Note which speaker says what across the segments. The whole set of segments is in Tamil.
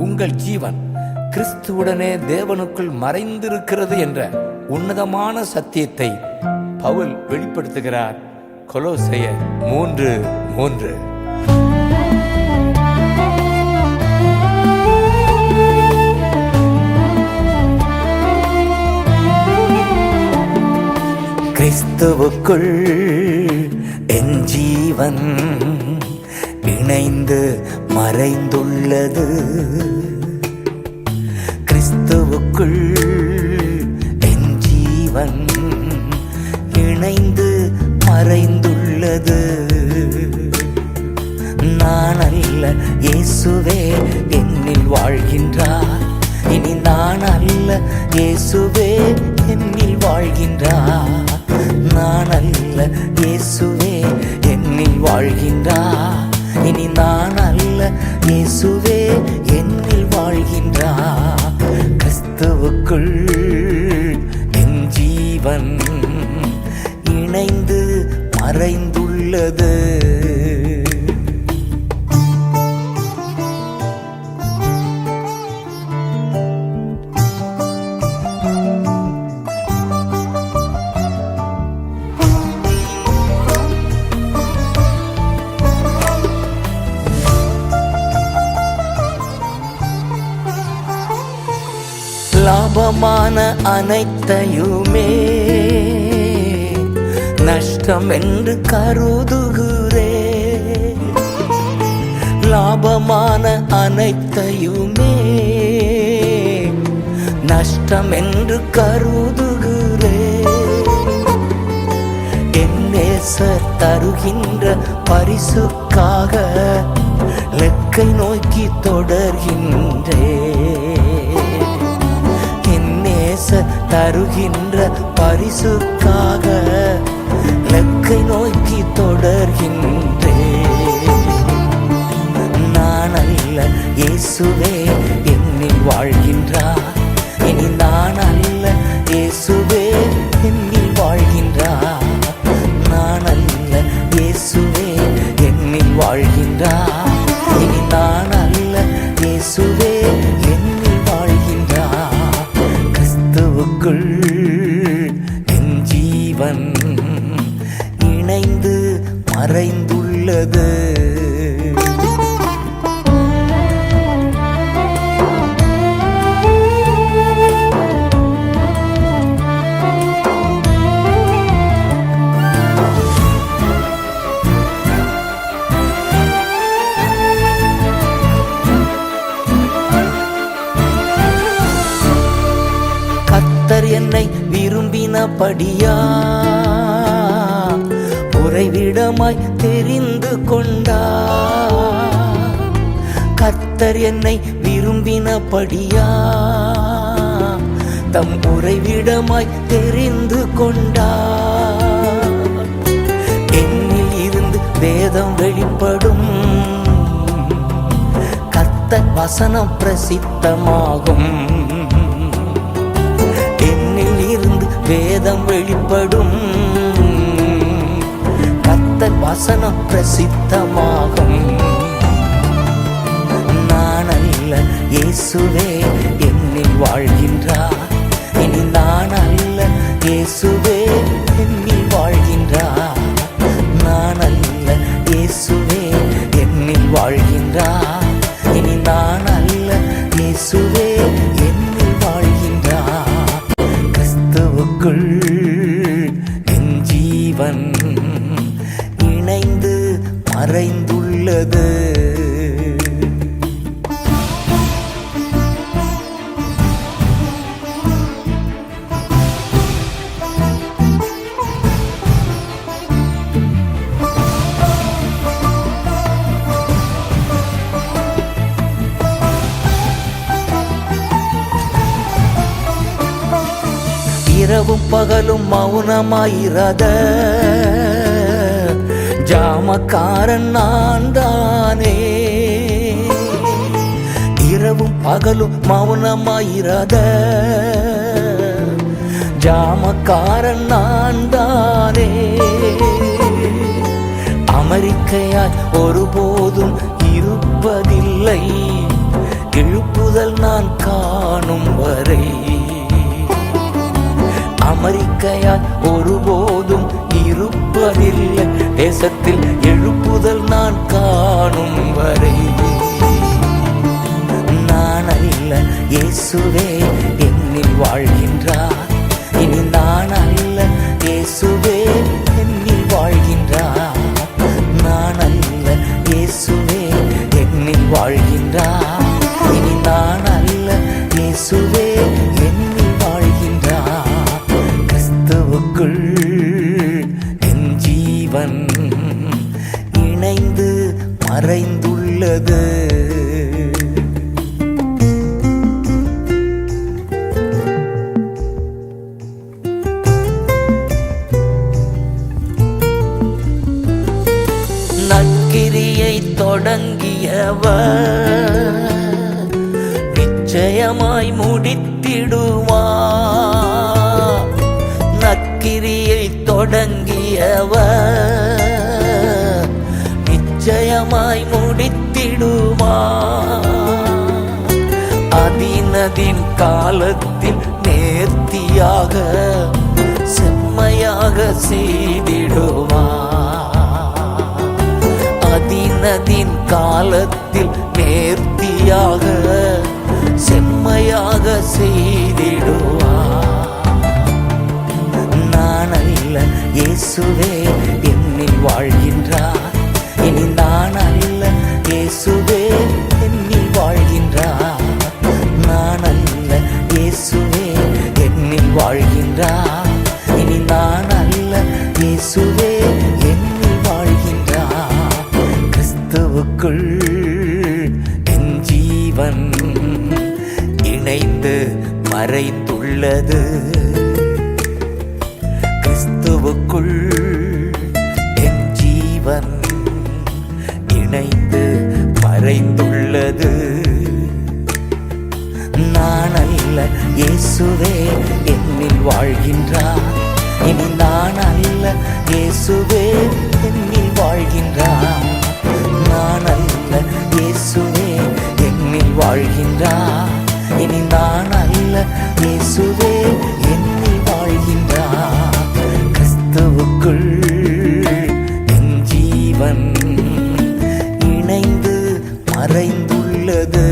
Speaker 1: உங்கள் ஜீவன் கிறிஸ்துவுடனே தேவனுக்குள் மறைந்திருக்கிறது என்ற உன்னதமான சத்தியத்தை பவுல் வெளிப்படுத்துகிறார். கொலோசையர் 3:3. கிறிஸ்துவுக்குள் என் ஜீவன் இணைந்து மறைந்துள்ளது. கிறிஸ்துவுக்குள் என் ஜீவன் இணைந்து மறைந்துள்ளது. நான் அல்ல, இயேசுவே என்னில் வாழ்கின்றார். இனி நான் அல்ல, இயேசுவே என்னில் வாழ்கின்றார். நான் அல்ல, இயேசுவே என்னில் வாழ்கின்றார். இனி நான் அல்ல, இயேசுவே என்னில் வாழ்கின்றார். கிறிஸ்துவுக்குள் என் ஜீவன் இணைந்து மறைந்துள்ளது. லாபமான அனைத்தையுமே நஷ்டம் என்று கருதுகிறே. லாபமான அனைத்தையுமே நஷ்டம் என்று கருதுகிறே. என் நேசர் தருகின்ற பரிசுக்காக லெக்கை நோக்கி தொடர்கின்றே. தருகின்ற பரிசுக்காக லெக்கை நோக்கி தொடர்கின்றே. நான் அல்ல, இயேசுவே என்னில் வாழ்கின்றார். இனி நான் அல்ல, இயேசுவே என்னில் வாழ்கின்றார். நான் அல்ல, இயேசுவே என்னில் வாழ்கின்றார். இனி நான் அல்ல, இயேசுவே என்னில் வாழ்கின்றார். கிறிஸ்துவுக்குள் என் ஜீவன் இணைந்து மறைந்துள்ளது. என்னை விரும்பினபடியா உறைவிடமாய் தெரிந்து கொண்டா. கர்த்தர் என்னை விரும்பினபடியா தம் உறைவிடமாய் தெரிந்து கொண்டா. என்னில் இருந்து வேதம் வெளிப்படும். கர்த்தர் வசனம் பிரசித்தமாகும். வேதம் வெளிப்படும். கர்த்தர் வசனம் பிரசித்தமாகும். நான் அல்ல, இயேசுவே என்னில் வாழ்கின்றார். இனி நான் அல்ல, இயேசுவே என்னில் வாழ்கின்றார். நான் அல்ல, இயேசுவே என்னில் வாழ்கின்றார். இனி நான் அல்ல, இயேசுவே என்னில் வாழ்கின்றார். கிறிஸ்துவுக்குள் என் ஜீவன் இணைந்து மறைந்துள்ளது. இரவும் பகலும் மௌனமாயிராத ஜாமக்காரன் நான் தானே. இரவும் பகலும் மௌனமாயிராத ஜாமக்காரன் நான் தானே. அமெரிக்கையாய் ஒருபோதும் இருப்பதில்லை. எழுப்புதல் நான் காணும் வரை அமெரிக்கையால் ஒருபோதும் இருப்பதில்லை. தேசத்தில் எழுப்புதல் நான் காணும் வரை நான் அல்ல, இயேசுவே என்னில் வாழ்கின்றார். இனி நான் அல்ல, இயேசுவே என்னில் வாழ்கின்றார். நான் அல்ல, இயேசுவே என்னில் வாழ்கின்றார். இனி நான் அல்ல, இயேசுவே என்னில் வாழ்கின்றார். கிறிஸ்துவுக்குள் என் ஜீவன் இணைந்து மறைந்துள்ளது. நற்கிரியை தொடங்கியவர் நிச்சயமாய் முடித்திடுவார். நற்கிரியை தொடங்கியவர் நிச்சயமாய் முடித்திடுவார். அதினதின் காலத்தில் நேர்த்தியாக செம்மையாக செய்திடுவார். அதினதின் காலத்தில் நேர்த்தியாக செம்மையாக செய்திடுவார். நான் அல்ல, இயேசுவே என்னில் வாழ்கின்றார். இனி நான் அல்ல, இயேசுவே என்னில் வாழ்கின்றார். நான் அல்ல, இயேசுவே என்னில் வாழ்கின்றார். இனி நான் அல்ல, இயேசுவே என்னில் வாழ்கின்றார். கிறிஸ்துவுக்குள் என் ஜீவன் இணைந்து மறைந்துள்ளது. கிறிஸ்துவுக்குள் என் ஜீவன் இணைந்து மறைந்துள்ளது. நான் அல்ல, இயேசுவே என்னில் வாழ்கின்றார். இனி நான் அல்ல, இயேசுவே என்னில் வாழ்கின்றார். நான் அல்ல, இயேசுவே என்னில் வாழ்கின்றார். இனி நான் அல்ல, இயேசுவே என்னில் வாழ்கின்றார். கிறிஸ்துவுக்குள் என் ஜீவன் இணைந்து மறைந்துள்ளது.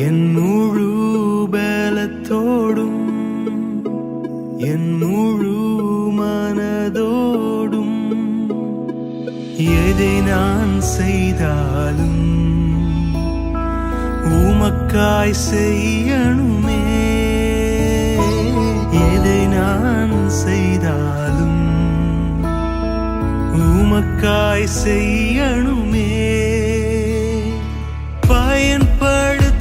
Speaker 2: என் முழு பலத்தோடும் என் முழு மனதோடும் எதை நான் செய்தாலும் உமக்காய் செய்யணுமே. எதை நான் செய்தாலும் உமக்காய் செய்யணுமே. பயன்படுத்திடுமே,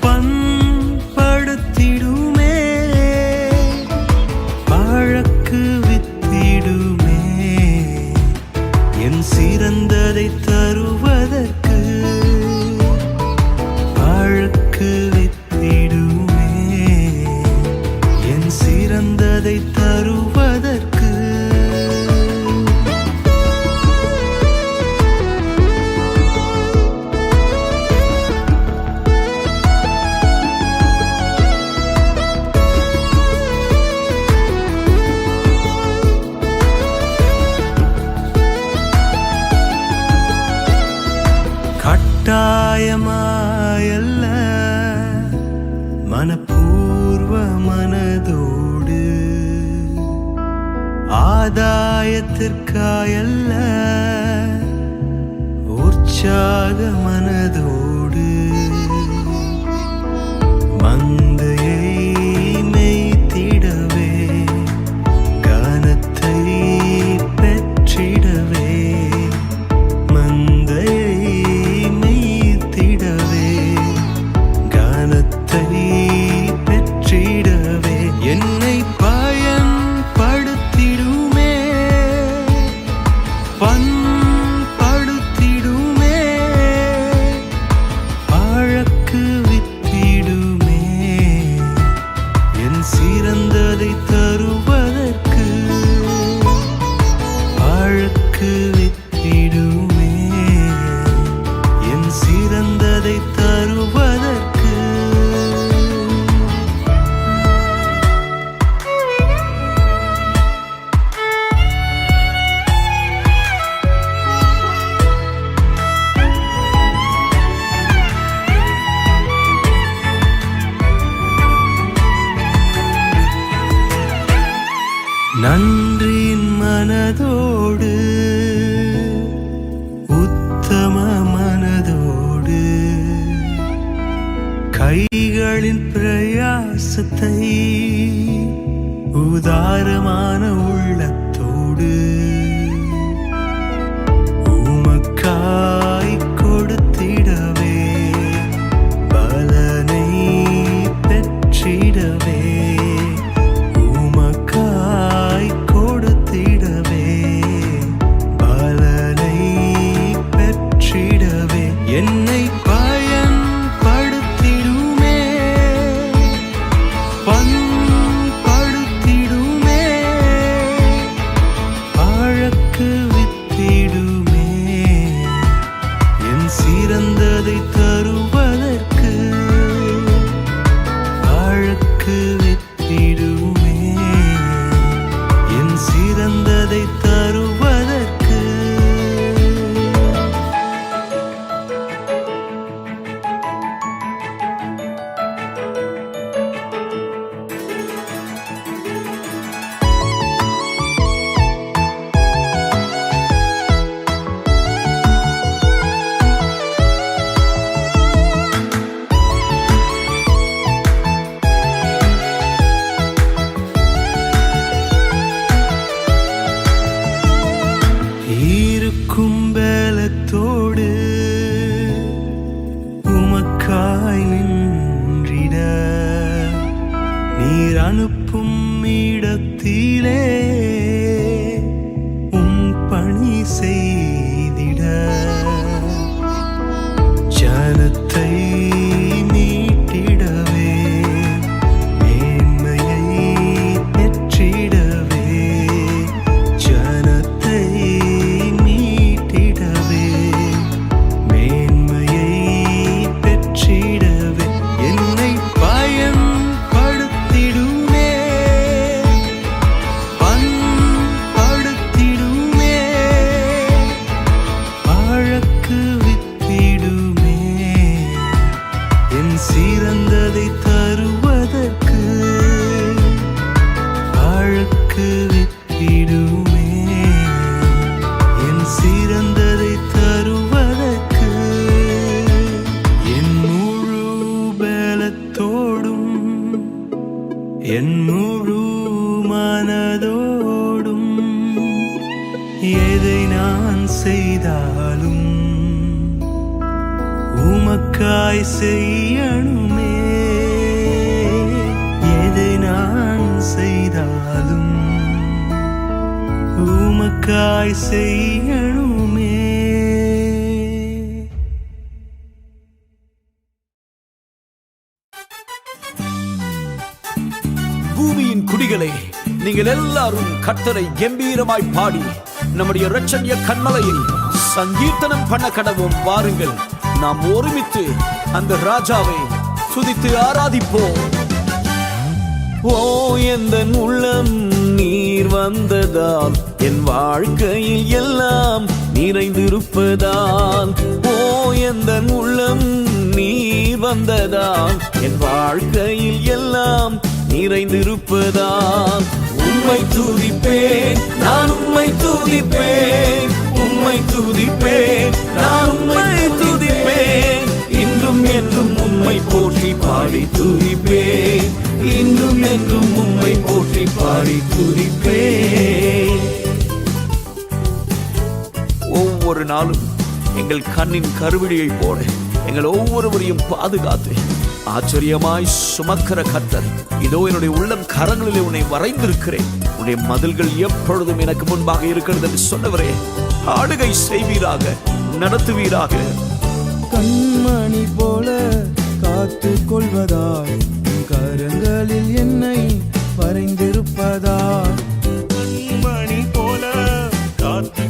Speaker 2: பண்படுத்திடுமே, பழக்கு வித்திடுமே. என் சிறந்ததை தருவதற்கு பழக்கு வித்திடுமே. என் சிறந்ததை தருவதற்கு கட்டாயமாயல்ல, மனப்பூர்வ மனதோடு, ஆதாயத்திற்காயல்ல, உற்சாக மனதோடு, மந்தையை அழகு வித்திடுமே என் சிறந்ததை தருவதற்கு. நன்றியின் மனதோடு உத்தம மனதோடு கைகளின் பிரயாசத்தை உதாரமான உள்ளத்தோடு உமக்காய் கொடுத்திடவே பலனை பெற்றிடவே என்னை பயன்படுத்திடுமே பண்படுத்திடுமே அழகு வித்திடுமே என் சிறந்ததை தருவதற்கு. அழகு வித்திடுமே என் சிறந்ததை தருவதற்கு. இருக்கும் பலத்தோடு உமக்காய் நின்றிட நீர் அனுப்பும் இடத்திலே பணி செய்திட ஜனத்தை மீட்டிடவே மேன்மையை பெற்றிடவே ஜனத்தை மீட்டிடவே மேன்மையை பெற்றிடவே என்னை பயன்படுத்திடுமே பண்படுத்திடுமே அழகு வித்திடுமே என் சிறந்ததை தருவதற்கு. அழகு வித்திடுமே என் சிறந்ததை தருவதற்கு. என் முழு பலத்தோடும் என் முழு மனதோடும் எதை நான் செய்தாலும் உமக்காய் செய்யணுமே. எதை நான் செய்தாலும் உமக்காய் செய்யணுமே.
Speaker 3: பூமியின் குடிகளே, நீங்கள் எல்லாரும் கர்த்தரை கம்பீரமாய் பாடி நம்முடைய இரட்சணிய கன்மலையில் சங்கீர்த்தனம் பண்ண கடவும். வாருங்கள், நாம் ஒருமித்து அந்த ராஜாவை துதித்து ஆராதிப்போம்.
Speaker 4: ஓ எந்தன் உள்ளம் நீர் வந்ததால் என் வாழ்க்கையில் எல்லாம் நிறைந்திருப்பதால். ஓ எந்தன் உள்ளம் நீர் வந்ததால் என் வாழ்க்கையில் எல்லாம் நிறைந்திருப்பதால். உம்மை துதிப்பேன், நான் உம்மை துதிப்பேன், உம்மை துதிப்பேன், நான் உம்மை துதிப்பேன். இன்றும் என்றும் உம்மை போற்றி பாடி துதிப்பேன், இன்றும் என்றும் உம்மை போற்றி பாடி துதிப்பேன்.
Speaker 3: ஒவ்வொரு நாளும் எங்கள் கண்ணின் கருவிழியை போல எங்கள் ஒவ்வொருவரையும் பாதுகாத்து ஆச்சரியமாய் சுமக்கிற கர்த்தர், இதோ என்னுடைய உள்ளம் கரங்களிலே உன்னை வரைந்திருக்கிறேன், உன்னுடைய மதில்கள் எப்பொழுதும் எனக்கு முன்பாக இருக்கிறது என்று சொன்னவரே, ஆளுகை செய்வீராக, நடத்துவீராக.
Speaker 2: கண்மணி போல காத்து கொள்வதாய் கரங்களில் என்னை வரைந்திருப்பதாய். கண்மணி போல காத்து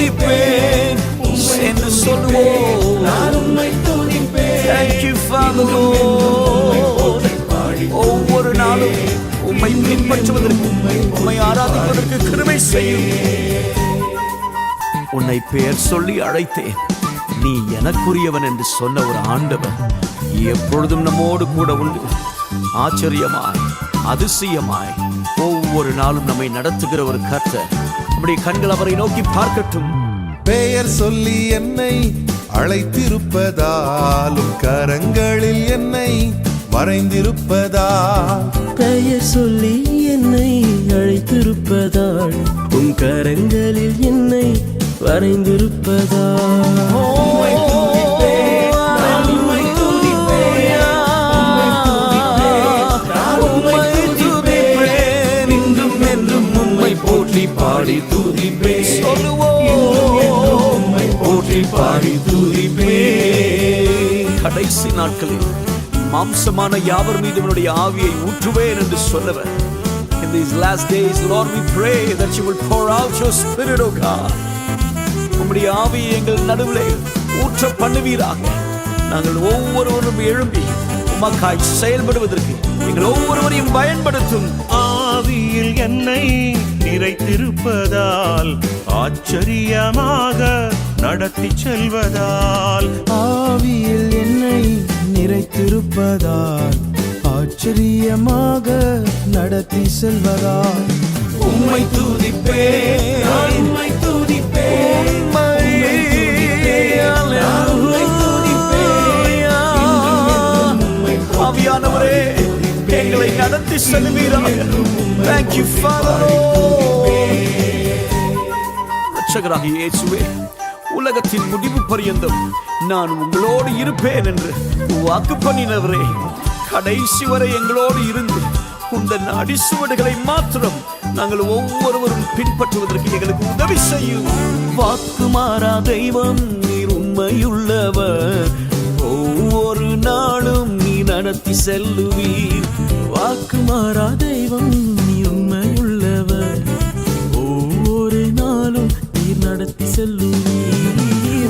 Speaker 3: துதிப்பேன் என்று சொல்லுவோம்.
Speaker 4: நான் உம்மை துதிப்பேன்.
Speaker 3: Thank you Father Lord. ஒவ்வொரு நாளும் உம்மை பின்பற்றுவதற்கு உம்மை ஆராதிப்பதற்கு கிருபை செய்யும். உன்னை பெயர் சொல்லி அழைத்தேன், நீ எனக்குரியவன் என்று சொன்ன ஒரு ஆண்டவர் எப்பொழுதும் நம்மோடு கூட உண்டு. ஆச்சரியமாய் அதிசயமாய் ஒவ்வொரு நாளும் நம்மை நடத்துகிற ஒரு கர்த்தர். நம்முடைய கண்கள் அவரை நோக்கி பார்க்கட்டும்.
Speaker 5: பெயர் சொல்லி என்னை அழைத்திருப்பதாலும் கரங்களில் என்னை வரைந்திருப்பதால்
Speaker 2: பெயர் சொல்லி என்னை அழைத்திருப்பதால் உன் கரங்களில் என்னை வரைந்திருப்பதால்
Speaker 4: உம்மை துதிப்பேன். நான் உம்மை துதிப்பேன். நான் உம்மை துதிப்பேன். இன்றும் என்றும் உம்மை போற்றி பாடி துதிப்பேன். உம்மை போற்றி பாடி துதிப்பேன்.
Speaker 3: கடைசி நாட்களில் மாம்சமான யாவர் மீது என்னுடைய ஆவியை ஊற்றுவேன் என்று சொன்னவர். In these last days, Lord, we pray that you will pour out your spirit, O God. உம்முடைய ஆவியை எங்கள் நடுவிலே ஊற்ற பண்ணுவீராக. நாங்கள் ஒவ்வொருவரும் எழும்பி உமக்காய் செயல்படுவதற்கு எங்கள் ஒவ்வொருவரையும் பயன்படுத்தும்.
Speaker 2: ஆவியில் என்னை நிறைத்திருப்பதால் ஆச்சரியமாக நடத்தி செல்வதால் ஆவியில் என்னை நிறைத்திருப்பதால் ஆச்சரியமாக நடத்தி செல்வதால்
Speaker 4: உம்மை துதிப்பேன். நான் உம்மை துதிப்பேன். உம்மை துதிப்பேன்.
Speaker 3: ஆவியானவரே, எங்களை நடத்தி செல்வீராக. Thank you Father Lord. ரட்சகராகிய இயேசுவே, உலகத்தின் முடிவு பரியந்தம் நான் உங்களோடு இருப்பேன் என்று வாக்கு பண்ணினவரே, கடைசி வரை எங்களோடு இருந்து உந்தன் அடிசுவடுகளை மாத்திரம் நாங்கள் ஒவ்வொருவரும் பின்பற்றுவதற்கு எங்களுக்கு உதவி செய்யும். வாக்கு மாறா தெய்வம் நீர் உண்மையுள்ளவர், ஒவ்வொரு நாளும் நீ நடத்தி செல்லுவீர். வாக்கு மாறா தெய்வம் நீ உண்மையுள்ளவர், ஒவ்வொரு நாளும் நீர் நடத்தி செல்லுவீர்.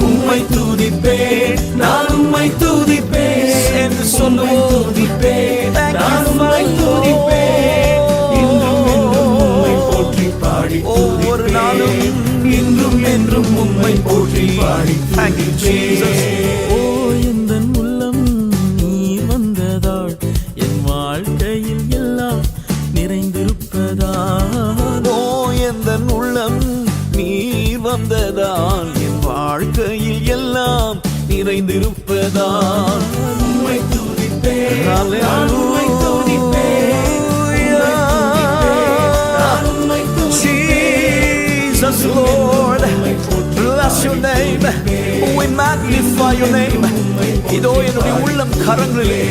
Speaker 4: உம்மை துதிப்பேன். நான் உம்மை துதிப்பேன் என்று சொல்லுவோம். துதிப்பேன். நான் உம்மை துதிப்பேன். இன்றும் என்றும் உம்மை போற்றி பாடி
Speaker 3: ஒவ்வொரு நாளும்
Speaker 4: இன்றும் என்றும் உம்மை போற்றி பாடி.
Speaker 3: Thank you Jesus.
Speaker 2: ஓ எந்தன் உள்ளம் நீ வந்ததால் என் வாழ்க்கையில் எல்லாம் நிறைந்திருப்பதால்
Speaker 3: ஓ எந்தன் உள்ளம் நீர் வந்ததால் என் வாழ்க்கையில் எல்லாம் நிறைந்திருப்பதால்
Speaker 4: உம்மை துதிப்பேன்.
Speaker 3: Hallelujah.
Speaker 4: நான் உம்மை துதிப்பேன். நான் உம்மை
Speaker 3: Jesus Lord, bless your name. We magnify your name. இதோ என்னுடைய உள்ளம் கரங்களிலே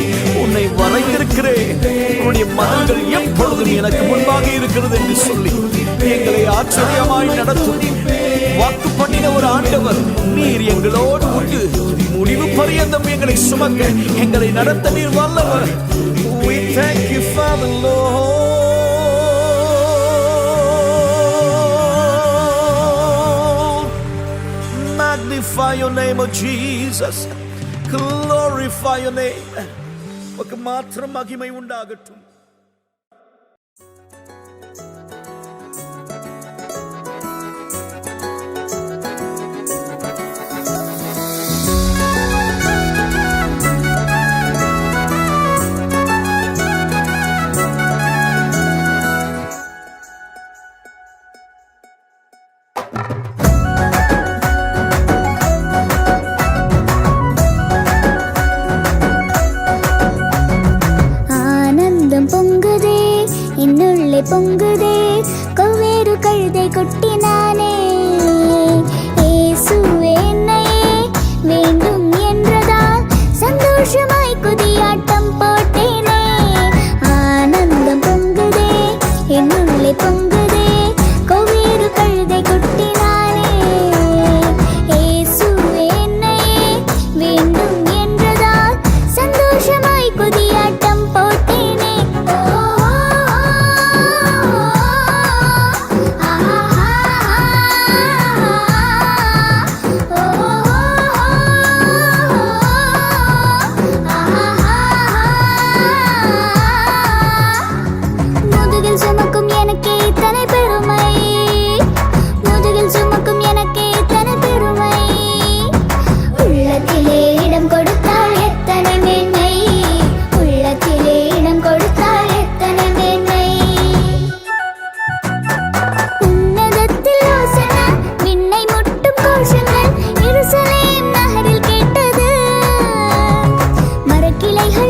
Speaker 3: உன்னை வரைந்திருக்கிறேன். உன்னுடைய மனங்கள் எப்பொழுதும் எனக்கு முன்பாக இருக்கிறது என்று சொல்லி எங்களை ஆச்சரியமாய் நடத்தும் வாக்கு பண்ணின ஒரு ஆண்டவர் நீர் எங்களோடு உண்டு. முடிவு பரியந்தம் எங்களை சுமக்க எங்களை நடத்த நீர் வல்லவர். We thank you Father Lord. Magnify your name, O Jesus. Glorify your name. உமக்கு மாத்திரம் மகிமை உண்டாகட்டும்.
Speaker 6: ஆனந்தம்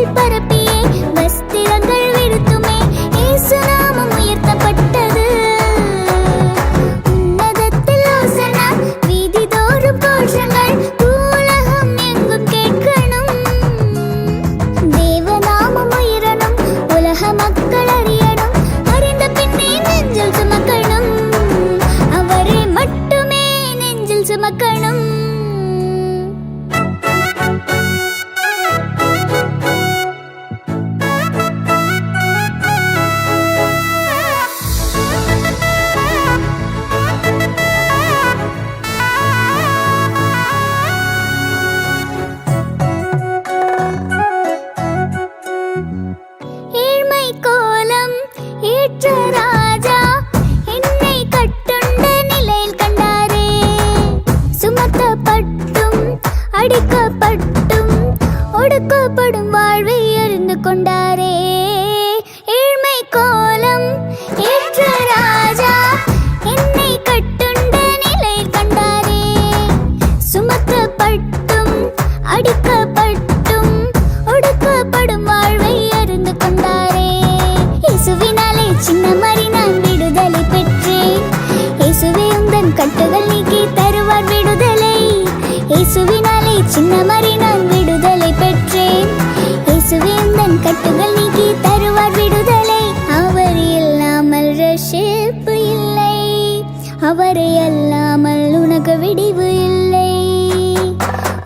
Speaker 6: கட்டளைகள் பரப்பியே வஸ்திரங்கள் விடுத்துமே இயேசு நாமம் உயர்த்தப்பட்டது. உன்னதத்தில் ஓசன்னா, வீதிதோறும் கோஷங்கள் பூலகம் எங்கும் கேட்கணும். தேவநாமம் உயரணும், உலக மக்கள் அறியணும், அறிந்த பின்னே நெஞ்சில் சுமக்கணும், அவரை மட்டுமே நெஞ்சில் சுமக்கணும். ஏழ்மை கோலம் ஏற்ற ராஜா என்னை கட்டுண்ட நிலையில் கண்டாரே. சுமத்தப்பட்டும் அடிக்கப்பட்டும் ஒடுக்கப்படும் வாழ்வை அறிந்து கொண்டாரே. ஏழ்மை கோலம் ஏற்ற ராஜா என்னை கட்டுண்ட நிலையில் கண்டாரே. சுமத்தப்பட்டும் அடிக்கப்பட்டும் ஒடுக்கப்படும் வாழ்வை அறிந்து கொண்டாரே. இயேசுவினாலே சின்ன மாறி நான் விடுதலை பெற்றேன். இயேசுவே உந்தன் கட்டுகள் நீக்கி தருவார் விடுதலை. இயேசுவினாலே சின்ன மாறி நான் விடுதலை பெற்றேன். இயேசுவே உந்தன் கட்டுகள் நீக்கி தருவார் விடுதலை. அவர் இல்லாமல் ரட்சிப்பு இல்லை, அவரை அல்லாமல் உனக்கு விடிவு இல்லை.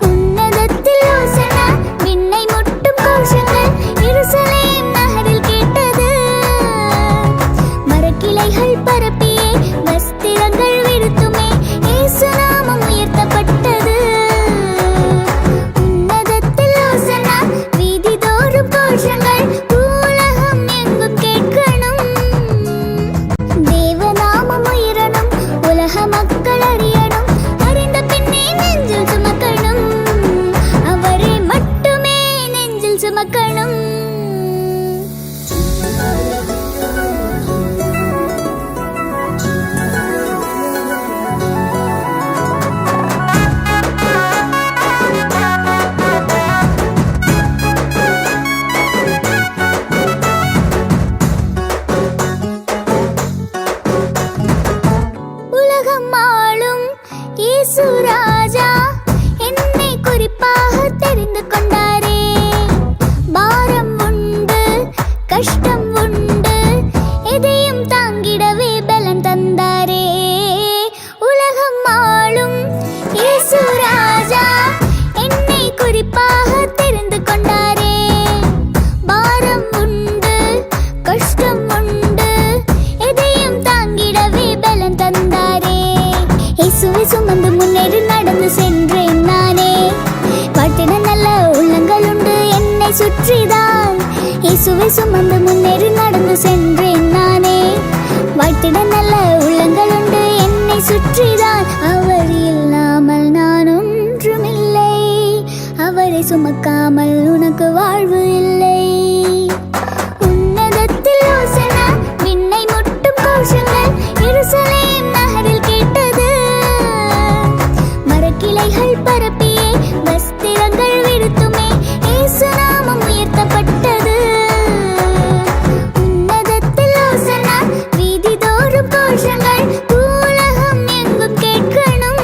Speaker 6: உன்னதத்தில் ஓசன்னா, விண்ணை முட்டும் கோஷங்கள் எருசலேம் நகரில் கேட்டது. மரக்கிளைகள் பரப்பியே வஸ்திரங்கள் விடுத்துமே இயேசு நாமம் உயர்த்தப்பட்டது. உன்னதத்தில் ஓசன்னா, வீதிதோறும் கோஷங்கள் பூலகம் எங்கும் கேட்கணும். தேவநாமம் உயரணும், உலக மக்கள் அறியணும், அறிந்த பின்னே நெஞ்சில் சுமக்கணும், அவரை மட்டுமே நெஞ்சில் சுமக்கணும். உலகம் ஆளும் இயேசு ராஜா என்னை குறிப்பாக தெரிந்து கொண்டாரே. பாரம் உண்டு, கஷ்டம் உண்டு, எதையும் தாங்கிடவே பலன் தந்தாரே. உலகம் ஆளும் இயேசு ராஜா என்னை குறிப்பாக தெரிந்து கொண்டாரே. பாரம் உண்டு, கஷ்டம் உண்டு, எதையும் தாங்கிடவே பலன் தந்தாரே. இயேசுவை சுமந்து முன்னேறி நடந்து சென்றேன் நானே. வாழ்த்திட நல்ல உள்ளங்கள் உண்டு என்னை சுற்றிதான். இயேசுவை சுமந்து முன்னேறி நடந்து சென்றேன் நானே. வாழ்த்திட நல்ல உள்ளங்கள் உண்டு என்னை சுற்றிதான். அவர் இல்லாமல் நான் ஒன்றுமில்லை, அவரை சுமக்காமல் உனக்கு வாழ்வு இல்லை. உன்னதத்தில் ஓசன்னா, விண்ணை முட்டும் கோஷங்கள் எருசலேம் நகரில் கேட்டது. மரக்கிளைகள் பரப்பியே வஸ்திரங்கள் விடுத்துமே இயேசு நாமம் உயர்த்தப்பட்டது. உன்னதத்தில் ஓசன்னா, வீதிதோறும் கோஷங்கள் பூலகம் எங்கும் கேட்கணும்.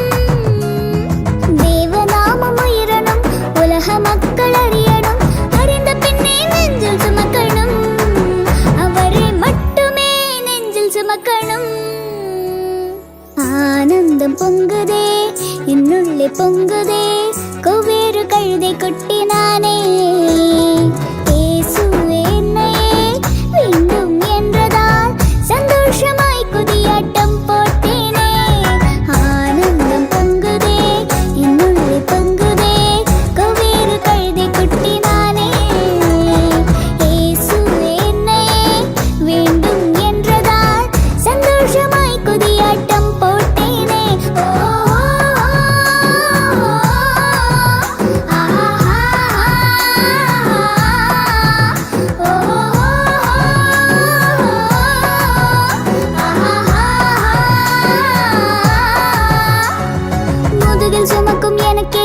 Speaker 6: தேவநாமம் உயரணும், உலக மக்கள் அறியணும், அறிந்த பின்னே நெஞ்சில் சுமக்கணும், அவரை மட்டுமே நெஞ்சில் சுமக்கணும். ஆனந்தம் பொங்குதே என்னுள்ளே பொங்குதே, கொவ்வேறு கழுதை கொட்டினானே. இயேசுவே என்னையே வேண்டும் என்றதால் சந்தோஷமாய் குதியாட்டம் போட்டேனே. ஆனந்தம் பொங்குதே என்னுள்ளே பொங்குதே, கொவ்வேறு கழுதை கொட்டினானே. இயேசுவே என்னையே வேண்டும் என்றதால் சந்தோஷமாய் குதியாட்டம் போட்டேனே. ஓ முதுகில் சுமக்கும் எனக்கே